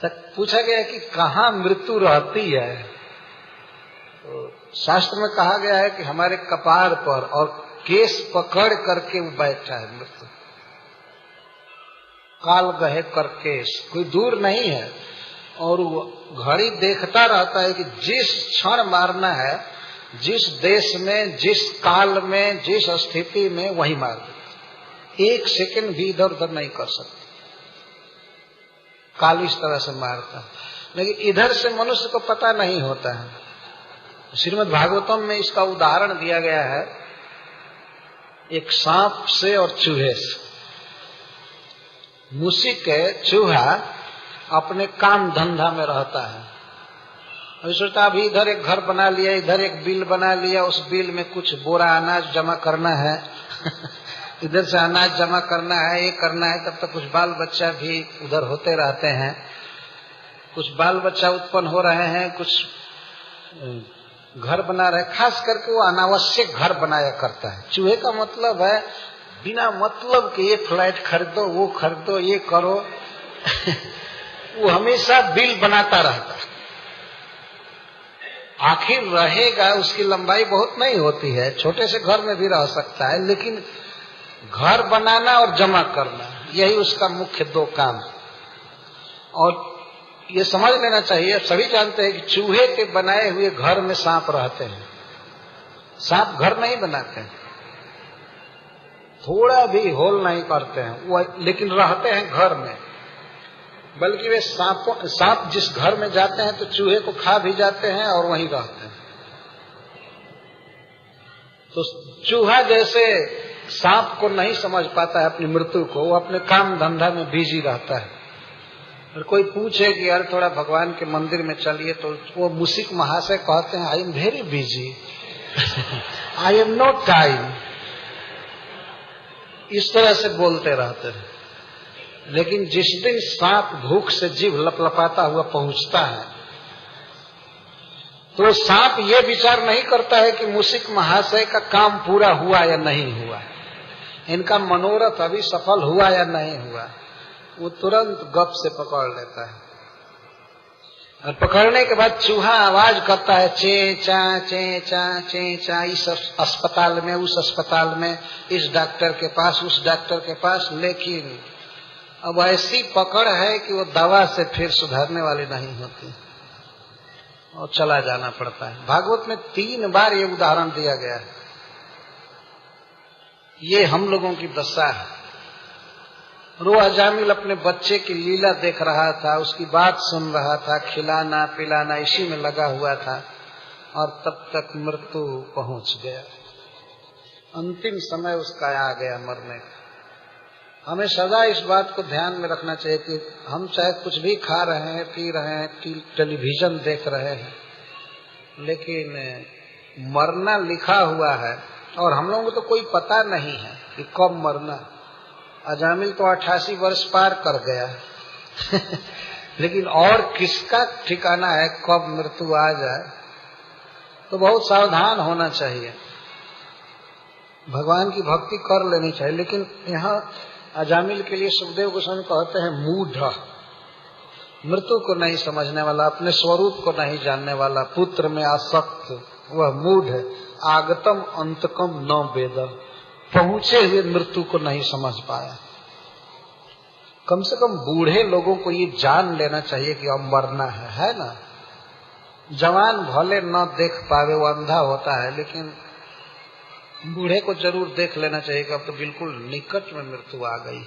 पूछा गया कि कहाँ मृत्यु रहती है, तो शास्त्र में कहा गया है कि हमारे कपार पर, और केस पकड़ करके वो बैठा है मृत्यु। काल गहे कर केस, कोई दूर नहीं है, और वो घड़ी देखता रहता है कि जिस क्षण मारना है, जिस देश में, जिस काल में, जिस स्थिति में, वही मार देता। एक सेकंड भी इधर उधर नहीं कर सकता। काल इस तरह से मारता है, लेकिन इधर से मनुष्य को पता नहीं होता है। श्रीमद् भागवतम में इसका उदाहरण दिया गया है एक सांप से और चूहे से। मूषिक चूहा अपने काम धंधा में रहता है, अभी सोचता अभी इधर एक घर बना लिया, इधर एक बिल बना लिया, उस बिल में कुछ बोरा अनाज जमा करना है इधर से अनाज जमा करना है, ये करना है। तब तक कुछ बाल बच्चा भी उधर होते रहते हैं, कुछ बाल बच्चा उत्पन्न हो रहे हैं, कुछ घर बना रहे। खास करके वो अनावश्यक घर बनाया करता है। चूहे का मतलब है बिना मतलब के ये फ्लैट खरीदो, वो खरीदो, ये करो वो हमेशा बिल बनाता रहता है। आखिर रहेगा, उसकी लंबाई बहुत नहीं होती है, छोटे से घर में भी रह सकता है, लेकिन घर बनाना और जमा करना, यही उसका मुख्य दो काम। और ये समझ लेना चाहिए, सभी जानते हैं कि चूहे के बनाए हुए घर में सांप रहते हैं। सांप घर नहीं बनाते हैं, थोड़ा भी होल नहीं करते हैं वो, लेकिन रहते हैं घर में। बल्कि वे सांप जिस घर में जाते हैं तो चूहे को खा भी जाते हैं और वहीं रहते हैं। तो चूहा जैसे सांप को नहीं समझ पाता है अपनी मृत्यु को, वो अपने काम धंधा में बिजी रहता है। और कोई पूछे कि यार थोड़ा भगवान के मंदिर में चलिए, तो वो मूषिक महाशय कहते हैं I am very busy I am no time, इस तरह से बोलते रहते हैं। लेकिन जिस दिन सांप भूख से जीभ लपलपाता हुआ पहुंचता है, तो सांप ये विचार नहीं करता है कि मूषिक महाशय का काम पूरा हुआ या नहीं हुआ, इनका मनोरथ अभी सफल हुआ या नहीं हुआ। वो तुरंत गप से पकड़ लेता है, और पकड़ने के बाद चूहा आवाज करता है चे चा चे चा चे चा, इस अस्पताल में, उस अस्पताल में, इस डॉक्टर के पास, उस डॉक्टर के पास। लेकिन अब ऐसी पकड़ है कि वो दवा से फिर सुधारने वाली नहीं होती और चला जाना पड़ता है। भागवत में 3 बार ये उदाहरण दिया गया है। ये हम लोगों की दशा है। रो अजामिल अपने बच्चे की लीला देख रहा था, उसकी बात सुन रहा था, खिलाना पिलाना इसी में लगा हुआ था, और तब तक मृत्यु पहुंच गया। अंतिम समय उसका आ गया मरने का। हमें सदा इस बात को ध्यान में रखना चाहिए कि हम चाहे कुछ भी खा रहे हैं, पी रहे हैं, टेलीविजन देख रहे हैं, लेकिन मरना लिखा हुआ है और हम लोगों को तो कोई पता नहीं है कि कब मरना। अजामिल तो 88 वर्ष पार कर गया लेकिन और किसका ठिकाना है कब मृत्यु आ जाए। तो बहुत सावधान होना चाहिए, भगवान की भक्ति कर लेनी चाहिए। लेकिन यहाँ अजामिल के लिए सुखदेव गोस्वामी कहते हैं मूढ़, मृत्यु को नहीं समझने वाला, अपने स्वरूप को नहीं जानने वाला, पुत्र में आसक्त, वह मूढ़ है। आगतम अंतकम न वेद, पहुंचे हुए मृत्यु को नहीं समझ पाया। कम से कम बूढ़े लोगों को ये जान लेना चाहिए कि अब मरना है ना। जवान भले न देख पावे, वो अंधा होता है, लेकिन बूढ़े को जरूर देख लेना चाहिए कि अब तो बिल्कुल निकट में मृत्यु आ गई।